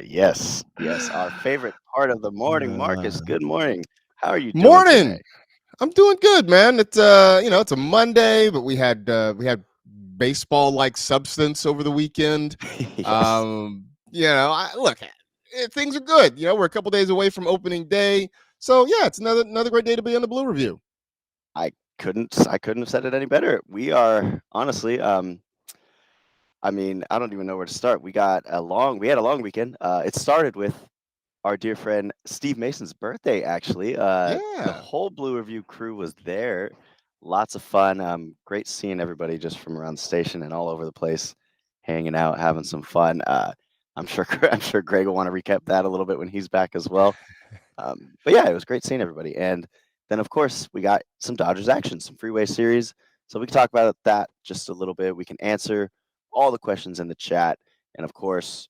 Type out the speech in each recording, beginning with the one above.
Yes, our favorite part of the morning. Marcus, Uh, good morning. How are you doing today? Morning. I'm doing good, man. It's it's a Monday, but we had baseball like substance over the weekend. Yes, Things are good. We're a couple days away from opening day, so yeah, it's another great day to be on the Blue Review. I couldn't have said it any better. We are honestly, I mean, I don't even know where to start. We had a long weekend. It started with our dear friend Steve Mason's birthday, actually. The Yeah, whole Blue Review crew was there. Lots of fun. Great seeing everybody just from around the station and all over the place, hanging out, having some fun. I'm sure I'm sure Greg will want to recap that a little bit when he's back as well. But yeah, it was great seeing everybody. And then, of course, we got some Dodgers action, some Freeway Series. So we can talk about that just a little bit. We can answer all the questions in the chat. And of course,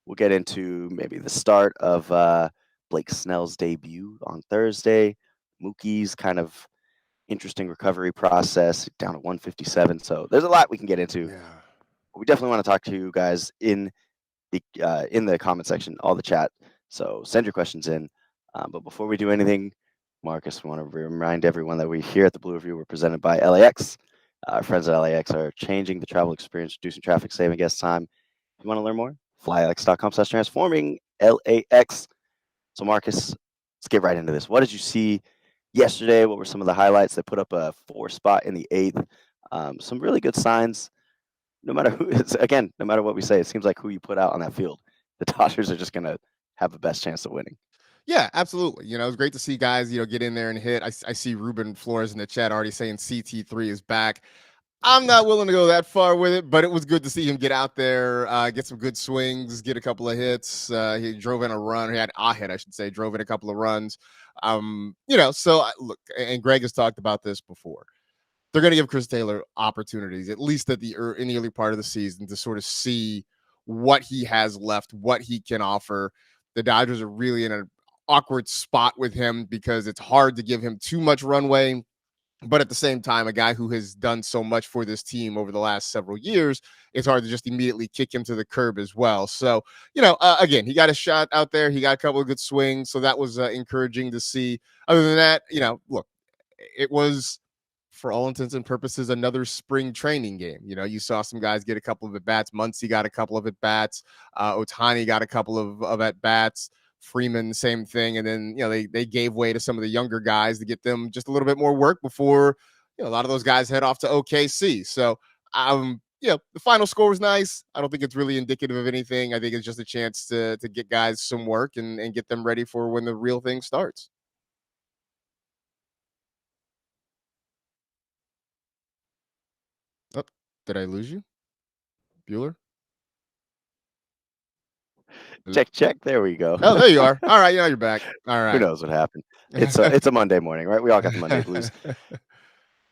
we'll get into maybe the start of Blake Snell's debut on Thursday, Mookie's kind of interesting recovery process down to 157. So there's a lot we can get into. yeah. We definitely want to talk to you guys in the comment section, all the chat. So send your questions in. But before we do anything, Marcus, we want to remind everyone that we here at the Blue Review were presented by LAX. Our friends at LAX are changing the travel experience, reducing traffic, saving guest time. If you want to learn more, flyx.com/transforming LAX. So Marcus, let's get right into this. What did you see yesterday? What were some of the highlights? They put up a 4 spot in the 8th. Some really good signs. No matter who is again, no matter what we say, it seems like who you put out on that field, the Dodgers are just gonna have the best chance of winning. Yeah, absolutely. It's great to see guys, get in there and hit. I see Ruben Flores in the chat already saying CT3 is back. I'm not willing to go that far with it, but it was good to see him get out there, get some good swings, get a couple of hits. He drove in a run. He had a hit, I should say, drove in a couple of runs. Look, and Greg has talked about this before. They're going to give Chris Taylor opportunities, at least in the early part of the season, to sort of see what he has left, what he can offer. The Dodgers are really in an awkward spot with him because it's hard to give him too much runway, but at the same time, a guy who has done so much for this team over the last several years, it's hard to just immediately kick him to the curb as well. So, again, he got a shot out there. He got a couple of good swings. So that was encouraging to see. Other than that, look, it was, for all intents and purposes, another spring training game. You saw some guys get a couple of at bats. Muncy got a couple of at bats. Ohtani got a couple of at bats. Freeman, same thing. And then, they gave way to some of the younger guys to get them just a little bit more work before, a lot of those guys head off to OKC. So, the final score was nice. I don't think it's really indicative of anything. I think it's just a chance to get guys some work and get them ready for when the real thing starts. Oh, did I lose you, Bueller? Check, check. There we go. Oh, there you are. All right, you're back. All Who right. knows what happened? It's a Monday morning, right? We all got the Monday blues.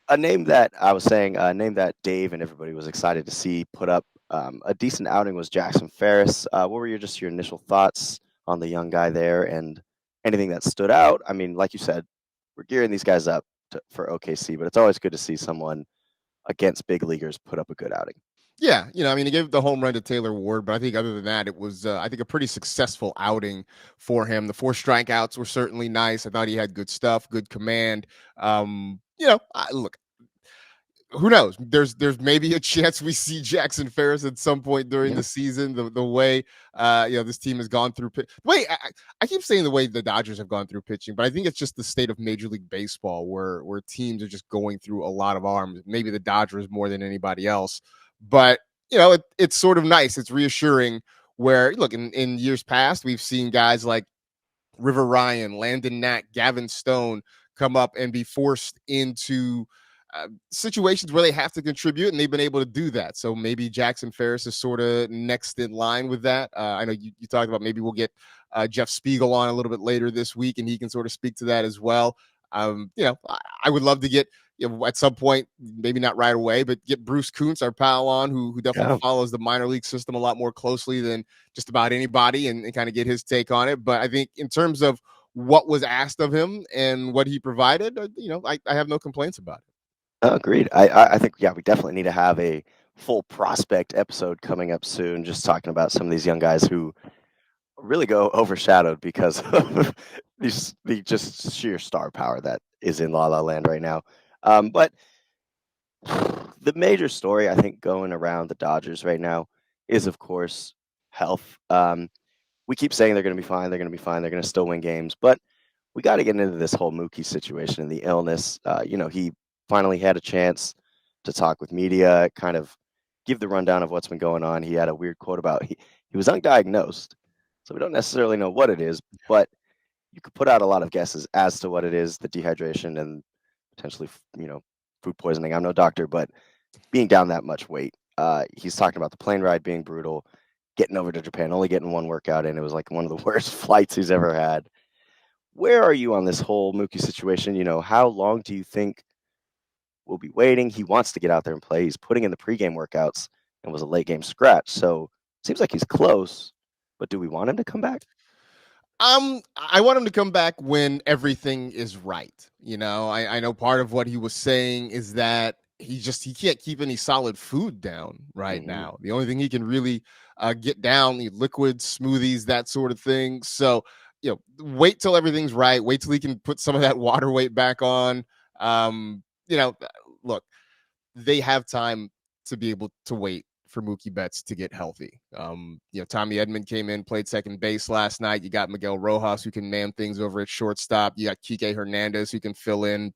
A name that I was saying, a name that Dave and everybody was excited to see put up a decent outing was Jackson Ferris. What were your initial thoughts on the young guy there, and anything that stood out? I mean, like you said, we're gearing these guys up for OKC, but it's always good to see someone against big leaguers put up a good outing. Yeah, he gave the home run to Taylor Ward, but I think other than that, it was, I think, a pretty successful outing for him. The 4 strikeouts were certainly nice. I thought he had good stuff, good command. Look, who knows? There's maybe a chance we see Jackson Ferris at some point during Yeah, the season. The way this team has gone through. Wait, I keep saying the way the Dodgers have gone through pitching, but I think it's just the state of Major League Baseball where teams are just going through a lot of arms. Maybe the Dodgers more than anybody else, but it's sort of nice. It's reassuring. Where look in years past, we've seen guys like River Ryan, Landon Knack, Gavin Stone come up and be forced into situations where they have to contribute, and they've been able to do that. So maybe Jackson Ferris is sort of next in line with that. I know you talked about maybe we'll get Jeff Spiegel on a little bit later this week, and he can sort of speak to that as well. I would love to get, at some point, maybe not right away, but get Bruce Kuntz, our pal, on who definitely yeah. follows the minor league system a lot more closely than just about anybody, and kind of get his take on it. But I think in terms of what was asked of him and what he provided, I have no complaints about it. Agreed. I think, yeah, we definitely need to have a full prospect episode coming up soon, just talking about some of these young guys who really go overshadowed because of the just sheer star power that is in La La Land right now. But the major story I think going around the Dodgers right now is, of course, health. We keep saying they're going to be fine, they're going to be fine, they're going to still win games, but we got to get into this whole Mookie situation and the illness. He finally had a chance to talk with media, kind of give the rundown of what's been going on. He had a weird quote about he was undiagnosed, so we don't necessarily know what it is, but you could put out a lot of guesses as to what it is, the dehydration and potentially, food poisoning. I'm no doctor, but being down that much weight. He's talking about the plane ride being brutal, getting over to Japan, only getting one workout in. It was like one of the worst flights he's ever had. Where are you on this whole Mookie situation? How long do you think we'll be waiting? He wants to get out there and play. He's putting in the pregame workouts and was a late game scratch. So seems like he's close, but do we want him to come back? I want him to come back when everything is right. I know part of what he was saying is that he can't keep any solid food down right now. The only thing he can really get down, the liquids, smoothies, that sort of thing. So, wait till everything's right. Wait till he can put some of that water weight back on. Look, they have time to be able to wait for Mookie Betts to get healthy. Tommy Edman came in, played second base last night. You got Miguel Rojas, who can man things over at shortstop. You got Kike Hernandez, who can fill in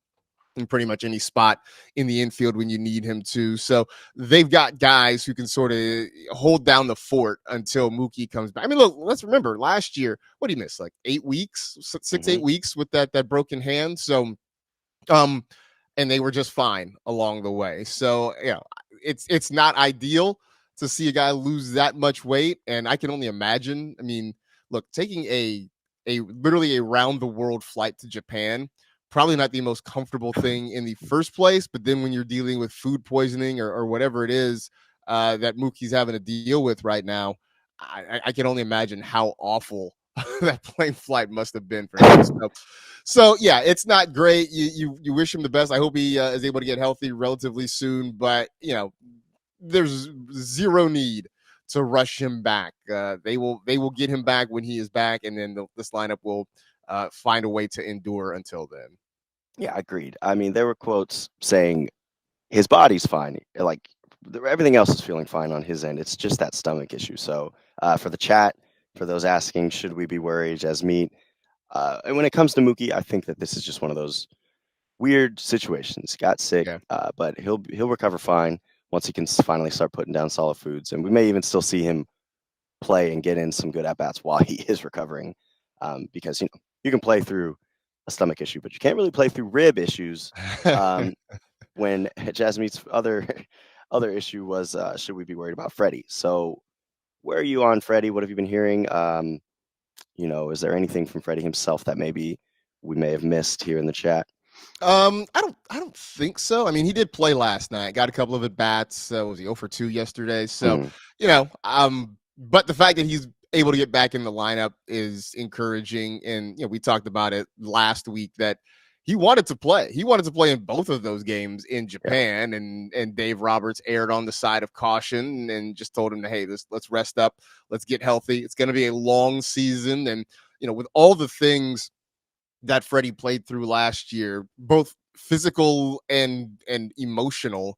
pretty much any spot in the infield when you need him to. So they've got guys who can sort of hold down the fort until Mookie comes back. I mean, look, let's remember last year, what did he miss? Like 8 weeks, 8 weeks with that broken hand. So, and they were just fine along the way. So, it's not ideal to see a guy lose that much weight. And I can only imagine. I mean, look, taking a literally a round the world flight to Japan, probably not the most comfortable thing in the first place. But then when you're dealing with food poisoning or whatever it is that Mookie's having to deal with right now, I can only imagine how awful that plane flight must have been for him. So yeah, it's not great. You wish him the best. I hope he is able to get healthy relatively soon. But there's zero need to rush him back. They will get him back when he is back, and then this lineup will find a way to endure until then. Yeah, agreed. I mean, there were quotes saying his body's fine. Like everything else is feeling fine on his end. It's just that stomach issue. So for the chat, for those asking, should we be worried as meat? And when it comes to Mookie, I think that this is just one of those weird situations. Got sick, but he'll recover fine once he can finally start putting down solid foods. And we may even still see him play and get in some good at bats while he is recovering, because you can play through a stomach issue, but you can't really play through rib issues. When Jasmine's other issue was, should we be worried about Freddie? So where are you on Freddie? What have you been hearing? Is there anything from Freddie himself that maybe we may have missed here in the chat? I don't think so. I mean, he did play last night, got a couple of at bats. Was he 0 for 2 yesterday? So, but the fact that he's able to get back in the lineup is encouraging. And, we talked about it last week that he wanted to play. He wanted to play in both of those games in Japan. Yeah. And Dave Roberts erred on the side of caution and just told him to, hey, let's rest up. Let's get healthy. It's going to be a long season. And, with all the things that Freddie played through last year, both physical and emotional,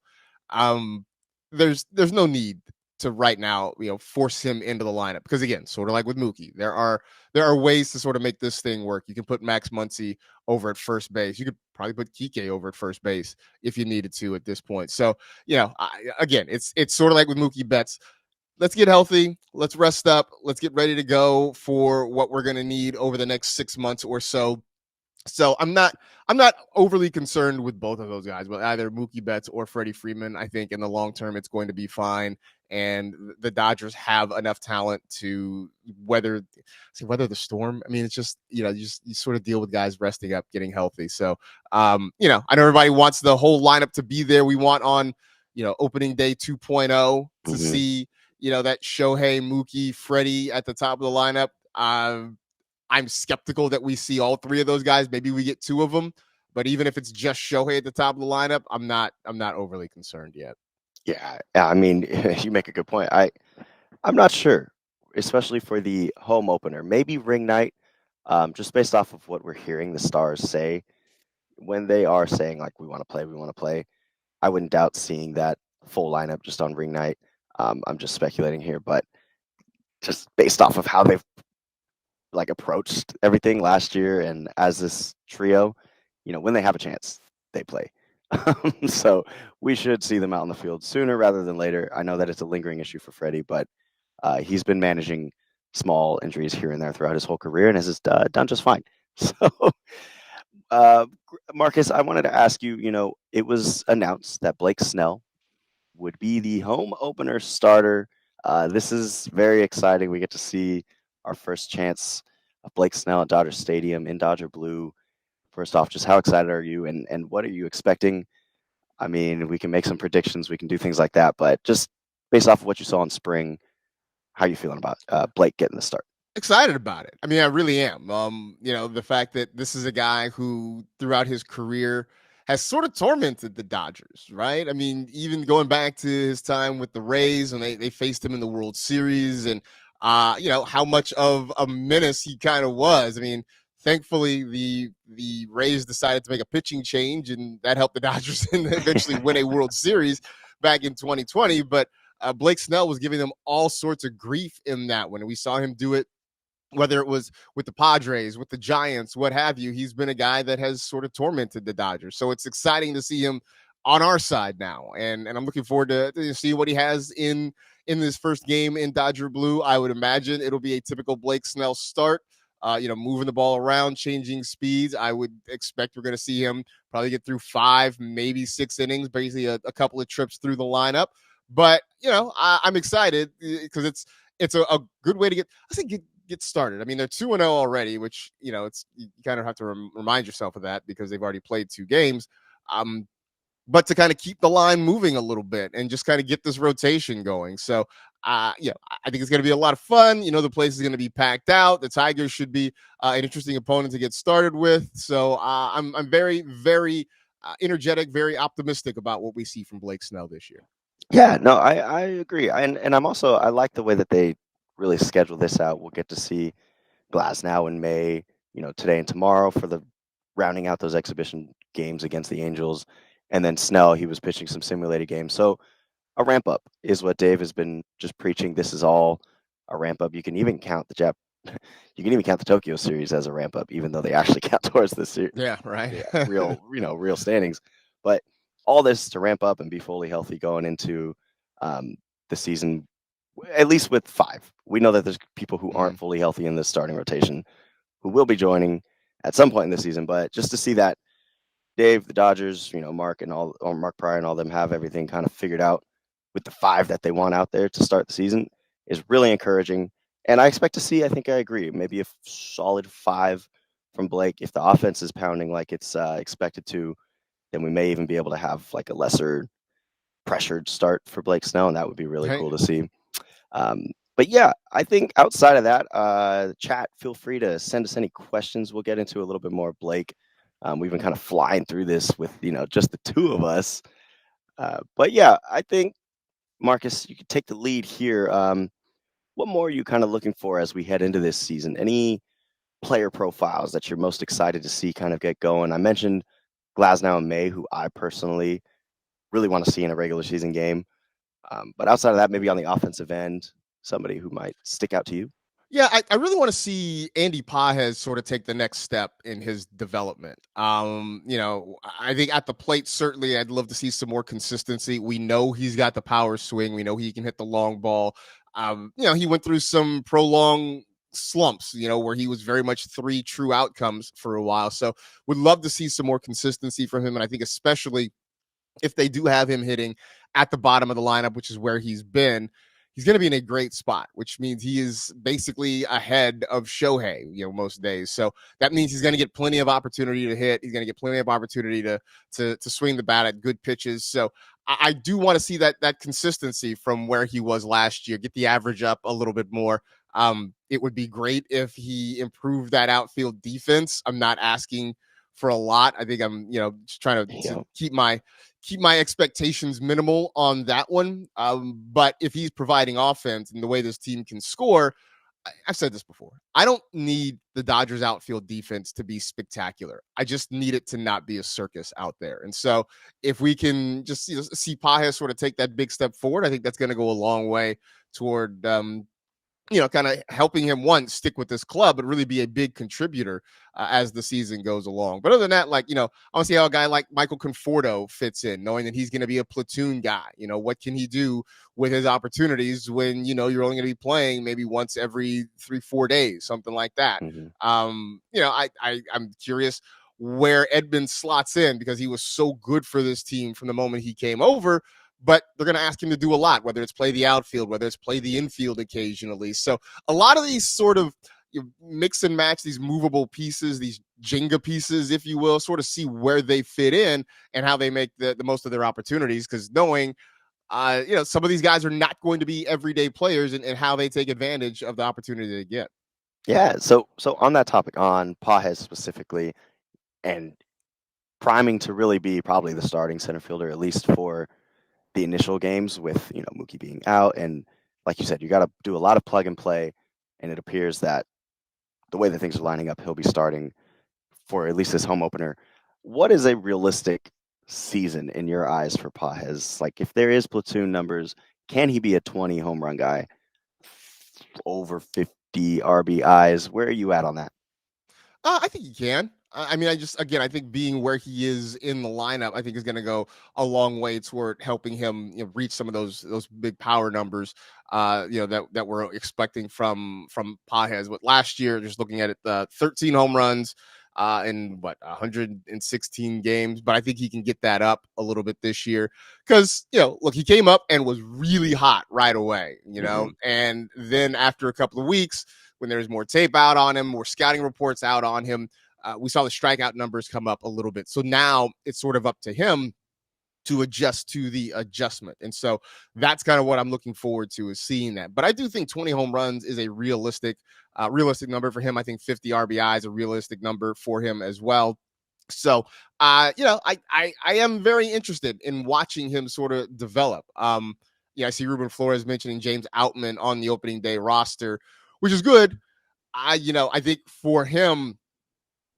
there's no need to right now, force him into the lineup, because again, sort of like with Mookie, there are ways to sort of make this thing work. You can put Max Muncy over at first base. You could probably put Kike over at first base if you needed to at this point. So, again, it's sort of like with Mookie Betts. Let's get healthy. Let's rest up. Let's get ready to go for what we're going to need over the next 6 months or so. So I'm not overly concerned with both of those guys, but either Mookie Betts or Freddy Freeman. I think in the long term, it's going to be fine. And the Dodgers have enough talent to weather the storm. I mean, it's just, you sort of deal with guys resting up, getting healthy. So, I know everybody wants the whole lineup to be there. We want on, opening day 2.0 to see, that Shohei, Mookie, Freddie at the top of the lineup. I'm skeptical that we see all three of those guys. Maybe we get 2 of them, but even if it's just Shohei at the top of the lineup, I'm not overly concerned yet. Yeah, I mean, you make a good point. I'm not sure, especially for the home opener. Maybe ring night, just based off of what we're hearing the Stars say when they are saying like we want to play, we want to play. I wouldn't doubt seeing that full lineup just on ring night. I'm just speculating here, but just based off of how they've like approached everything last year and as this trio, when they have a chance, they play. So we should see them out in the field sooner rather than later. I know that it's a lingering issue for Freddie, but he's been managing small injuries here and there throughout his whole career and has done just fine. So, uh, Marcus, I wanted to ask you, it was announced that Blake Snell would be the home opener starter. This is very exciting. We get to see our first chance of Blake Snell at Dodger Stadium in Dodger blue. First off, just how excited are you, and what are you expecting? I mean, we can make some predictions, we can do things like that, but just based off of what you saw in spring, how are you feeling about Blake getting the start? Excited about it. I mean, I really am. The fact that this is a guy who throughout his career has sort of tormented the Dodgers, right? I mean, even going back to his time with the Rays and they faced him in the World Series and how much of a menace he kind of was. I mean, thankfully the Rays decided to make a pitching change and that helped the Dodgers and eventually win a World Series back in 2020, but Blake Snell was giving them all sorts of grief in that one. And we saw him do it whether it was with the Padres, with the Giants, what have you. He's been a guy that has sort of tormented the Dodgers. So it's exciting to see him on our side now. And I'm looking forward to see what he has in this first game in Dodger blue. I would imagine it'll be a typical Blake Snell start. Moving the ball around, changing speeds. I would expect we're going to see him probably get through 5, maybe 6 innings, basically a couple of trips through the lineup. But I'm excited because it's a good way to get started. I mean, they're 2-0 already, which it's you kind of have to remind yourself of that because they've already played 2 games. But to kind of keep the line moving a little bit and just kind of get this rotation going. So, I think it's going to be a lot of fun. The place is going to be packed out. The Tigers should be an interesting opponent to get started with. So, I'm very, very energetic, very optimistic about what we see from Blake Snell this year. Yeah, no, I agree. And I like the way that they really schedule this out. We'll get to see Glasnow in May, today and tomorrow for the rounding out those exhibition games against the Angels. And then Snell, he was pitching some simulated games. So a ramp up is what Dave has been just preaching. This is all a ramp up. You can even count you can even count the Tokyo series as a ramp up, even though they actually count towards the series. Yeah, right. Real standings. But all this to ramp up and be fully healthy going into the season, at least with 5. We know that there's people who aren't fully healthy in this starting rotation who will be joining at some point in the season. But just to see that Dave, the Dodgers, Mark Mark Pryor and all them have everything kind of figured out with the 5 that they want out there to start the season is really encouraging. And I expect to see, I think I agree, maybe a solid 5 from Blake. If the offense is pounding like it's expected to, then we may even be able to have like a lesser pressured start for Blake Snell, and that would be really cool to see. But yeah, I think outside of that, chat, feel free to send us any questions. We'll get into a little bit more of Blake. We've been kind of flying through this with, just the 2 of us. But yeah, I think, Marcus, you could take the lead here. What more are you kind of looking for as we head into this season? Any player profiles that you're most excited to see kind of get going? I mentioned Glasnow and May, who I personally really want to see in a regular season game. But outside of that, maybe on the offensive end, somebody who might stick out to you. Yeah, I really want to see Andy Pages sort of take the next step in his development. I think at the plate, certainly I'd love to see some more consistency. We know he's got the power swing. We know he can hit the long ball. He went through some prolonged slumps, where he was very much 3 true outcomes for a while. So would love to see some more consistency from him. And I think especially if they do have him hitting at the bottom of the lineup, which is where he's been, he's going to be in a great spot, which means he is basically ahead of Shohei, most days. So that means he's going to get plenty of opportunity to hit. He's going to get plenty of opportunity to swing the bat at good pitches. So I do want to see that consistency from where he was last year, get the average up a little bit more. It would be great if he improved that outfield defense. I'm not asking for a lot. I think I'm, just trying to keep my expectations minimal on that one. But if he's providing offense and the way this team can score, I've said this before. I don't need the Dodgers outfield defense to be spectacular. I just need it to not be a circus out there. And so if we can just see Pages sort of take that big step forward, I think that's going to go a long way toward kind of helping him stick with this club, but really be a big contributor as the season goes along. But other than that, I want to see how a guy like Michael Conforto fits in, knowing that he's going to be a platoon guy. What can he do with his opportunities when, you're only going to be playing maybe once every 3-4 days, something like that. Mm-hmm. I'm curious where Edman slots in, because he was so good for this team from the moment he came over. But they're going to ask him to do a lot, whether it's play the outfield, whether it's play the infield occasionally. So a lot of these sort of mix and match, these movable pieces, these Jenga pieces, if you will, sort of see where they fit in and how they make the most of their opportunities. Because knowing, some of these guys are not going to be everyday players, and how they take advantage of the opportunity they get. Yeah. So on that topic, on Pages specifically, and priming to really be probably the starting center fielder, at least for the initial games, with Mookie being out, and like you said, you got to do a lot of plug and play, and it appears that the way that things are lining up, he'll be starting for at least this home opener. What is a realistic season in your eyes for Pages? Like, if there is platoon numbers, can he be a 20 home run guy, over 50 RBIs? Where are you at on that? I think he can. I think being where he is in the lineup, I think is going to go a long way toward helping him reach some of those big power numbers, that we're expecting from Pages. But last year, just looking at it, 13 home runs in 116 games. But I think he can get that up a little bit this year, because look, he came up and was really hot right away, and then after a couple of weeks, when there's more tape out on him, more scouting reports out on him, we saw the strikeout numbers come up a little bit. So now it's sort of up to him to adjust to the adjustment. And so that's kind of what I'm looking forward to, is seeing that. But I do think 20 home runs is a realistic number for him. I think 50 RBI is a realistic number for him as well. So, I am very interested in watching him sort of develop. I see Ruben Flores mentioning James Outman on the opening day roster, which is good. I think for him,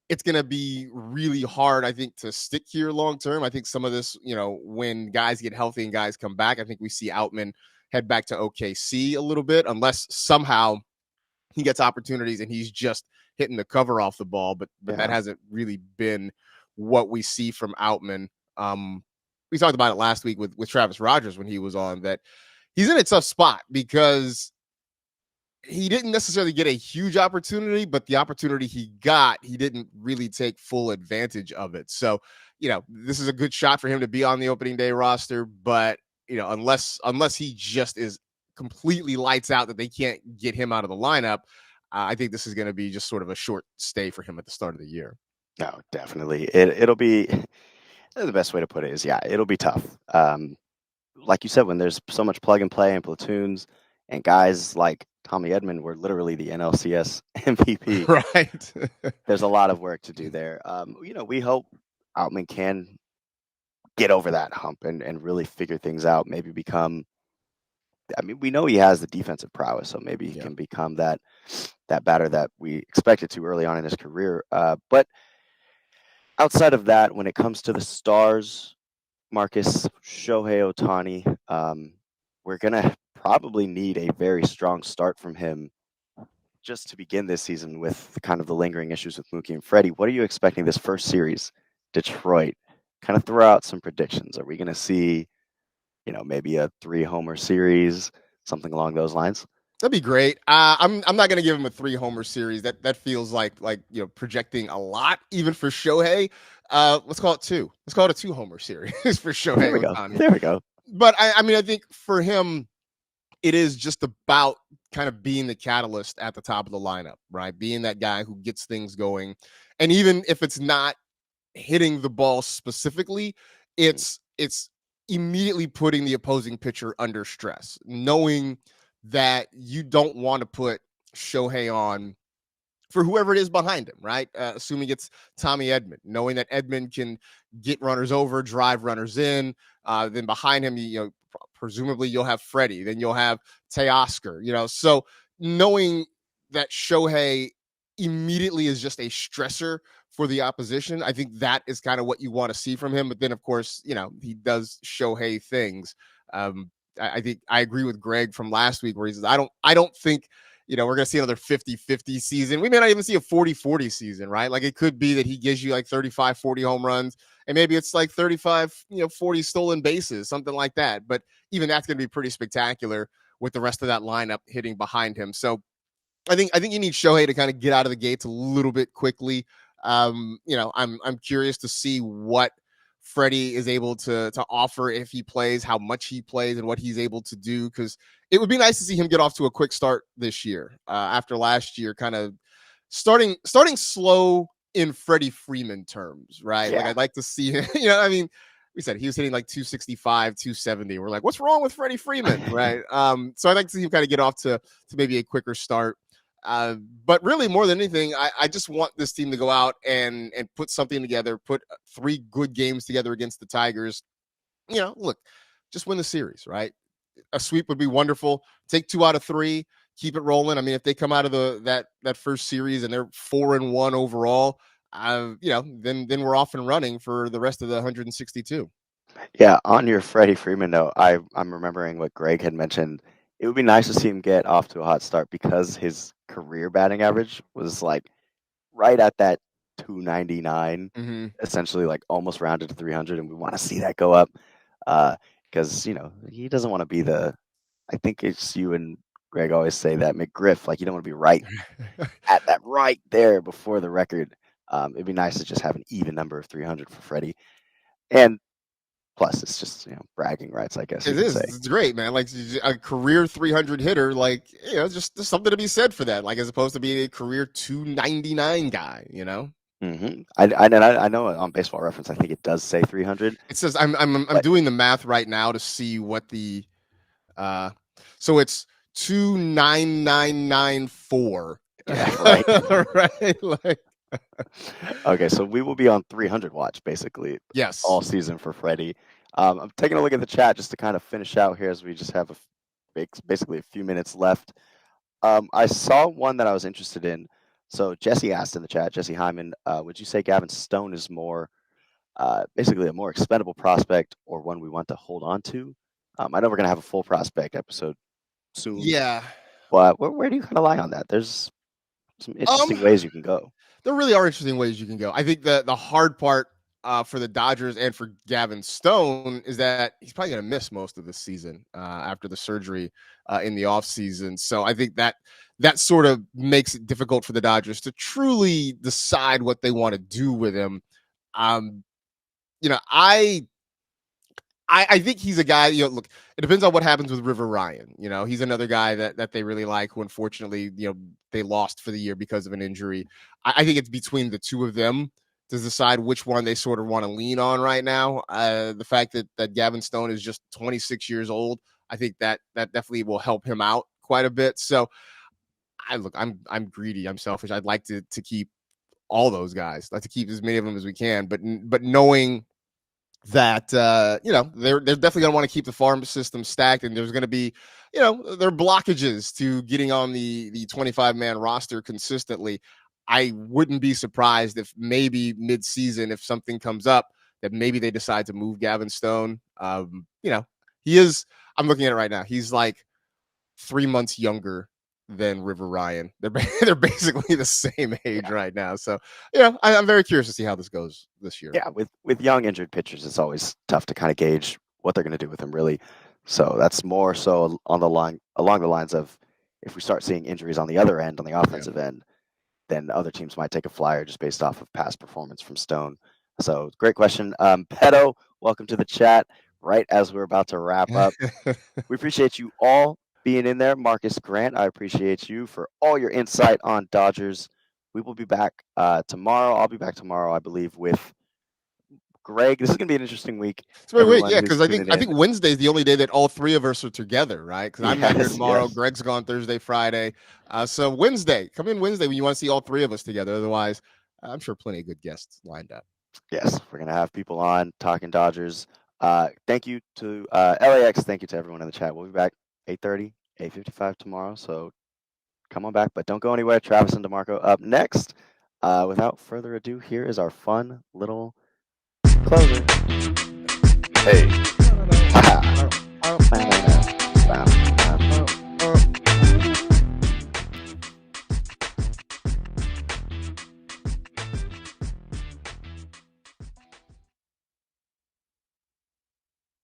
it's going to be really hard, I think, to stick here long term. I think some of this, when guys get healthy and guys come back, I think we see Outman head back to OKC a little bit, unless somehow he gets opportunities and he's just hitting the cover off the ball. But that hasn't really been what we see from Outman. We talked about it last week with Travis Rogers when he was on, that he's in a tough spot because he didn't necessarily get a huge opportunity, but the opportunity he got, he didn't really take full advantage of it. So, this is a good shot for him to be on the opening day roster, but unless he just is completely lights out, that they can't get him out of the lineup, I think this is going to be just sort of a short stay for him at the start of the year. No, definitely. It'll be, the best way to put it is, it'll be tough. Like you said, when there's so much plug and play and platoons, and guys like Tommy Edman were literally the NLCS MVP. Right. There's a lot of work to do there. We hope Outman can get over that hump and really figure things out. Maybe become, we know he has the defensive prowess, so maybe he can become that batter that we expected to early on in his career. But outside of that, when it comes to the stars, Marcus, Shohei Ohtani, we're going to probably need a very strong start from him just to begin this season, with kind of the lingering issues with Mookie and Freddy. What are you expecting this first series, Detroit? Kind of throw out some predictions. Are we going to see, maybe a 3-homer series, something along those lines? That'd be great. I'm not going to give him a 3-homer series. That feels like projecting a lot, even for Shohei. Let's call it 2. Let's call it a 2-homer series for Shohei Ohtani. There we go. But I think for him, it is just about kind of being the catalyst at the top of the lineup, right? Being that guy who gets things going. And even if it's not hitting the ball specifically, it's immediately putting the opposing pitcher under stress, knowing that you don't want to put Shohei on for whoever it is behind him, right? Assuming it's Tommy Edman, knowing that Edman can get runners over, drive runners in. Then behind him, presumably you'll have Freddie, then you'll have Teoscar, so knowing that Shohei immediately is just a stressor for the opposition, I think that is kind of what you want to see from him. But then, of course, he does Shohei things. I think I agree with Greg from last week where he says, I don't think we're going to see another 50-50 season. We may not even see a 40-40 season, right? Like it could be that he gives you like 35-40 home runs and maybe it's like 35-40 stolen bases, something like that. But even that's going to be pretty spectacular with the rest of that lineup hitting behind him. So I think you need Shohei to kind of get out of the gates a little bit quickly. I'm curious to see what Freddie is able to offer if he plays, how much he plays, and what he's able to do. Because it would be nice to see him get off to a quick start this year after last year, kind of starting slow in Freddy Freeman terms, right? Yeah. Like I'd like to see him. We said he was hitting like 265, 270. We're like, what's wrong with Freddy Freeman, right? So I'd like to see him kind of get off to maybe a quicker start. But really, more than anything, I just want this team to go out and put something together, put 3 good games together against the Tigers. Look, just win the series, right? A sweep would be wonderful. Take 2 out of 3, keep it rolling. I mean, if they come out of that first series and they're 4-1 overall, then we're off and running for the rest of the 162. Yeah, on your Freddie Freeman note, I'm remembering what Greg had mentioned. It would be nice to see him get off to a hot start because his career batting average was like right at that 299, essentially like almost rounded to 300, and we want to see that go up because he doesn't want to be I think it's you and Greg always say that McGriff, like you don't want to be right at that right there before the record. It'd be nice to just have an even number of 300 for Freddie, and plus it's just bragging rights, I guess. It is. It's great, man. Like a career 300 hitter, like just something to be said for that. Like as opposed to being a career 299 guy, Mm-hmm. I know on Baseball Reference, I think it does say 300. It says I'm doing the math right now to see what the so it's 29994. Yeah, right. Right. Like okay, so we will be on 300 watch basically. Yes. All season for Freddie. I'm taking a look at the chat just to kind of finish out here as we just have basically a few minutes left. I saw one that I was interested in. So Jesse asked in the chat, Jesse Hyman, would you say Gavin Stone is more, basically a more expendable prospect or one we want to hold on to? I know we're going to have a full prospect episode soon. Yeah. But where do you kind of lie on that? There's some interesting ways you can go. There really are interesting ways you can go. I think the hard part for the Dodgers and for Gavin Stone is that he's probably going to miss most of the season after the surgery in the offseason. So I think that sort of makes it difficult for the Dodgers to truly decide what they want to do with him. I think he's a guy, look, it depends on what happens with River Ryan. He's another guy that they really like who unfortunately, they lost for the year because of an injury. I think it's between the two of them to decide which one they sort of want to lean on right now. The fact that Gavin Stone is just 26 years old, I think that definitely will help him out quite a bit. So I'm greedy. I'm selfish. I'd like to keep all those guys. I'd like to keep as many of them as we can, but knowing that they're definitely going to want to keep the farm system stacked, and there's going to be there are blockages to getting on the 25-man roster consistently. I wouldn't be surprised if maybe mid-season, if something comes up, that maybe they decide to move Gavin Stone. He is, I'm looking at it right now, he's like 3 months younger than River Ryan. They're basically the same age right now. So, I'm very curious to see how this goes this year. Yeah, with young injured pitchers, it's always tough to kind of gauge what they're going to do with them, really. So that's more so along the lines of if we start seeing injuries on the other end, on the offensive end, then other teams might take a flyer just based off of past performance from Stone. So great question. Pedo, welcome to the chat. Right as we're about to wrap up, we appreciate you all being in there. Marcus Grant, I appreciate you for all your insight on Dodgers. We will be back tomorrow. I'll be back tomorrow, I believe, with Greg. This is gonna be an interesting week. It's very weird, Everyone yeah, who's because I tuning think in. Wednesday's the only day that all three of us are together, right? Because I'm not here Yes, tomorrow. yes. Greg's gone Thursday, Friday. So Wednesday, come in Wednesday when you want to see all three of us together. Otherwise, I'm sure plenty of good guests lined up. Yes, we're gonna have people on talking Dodgers. Thank you to LAX. Thank you to everyone in the chat. We'll be back 8:30, 8:55 tomorrow. So come on back, but don't go anywhere. Travis and DeMarco up next. Without further ado, here is our fun little closer. Hey,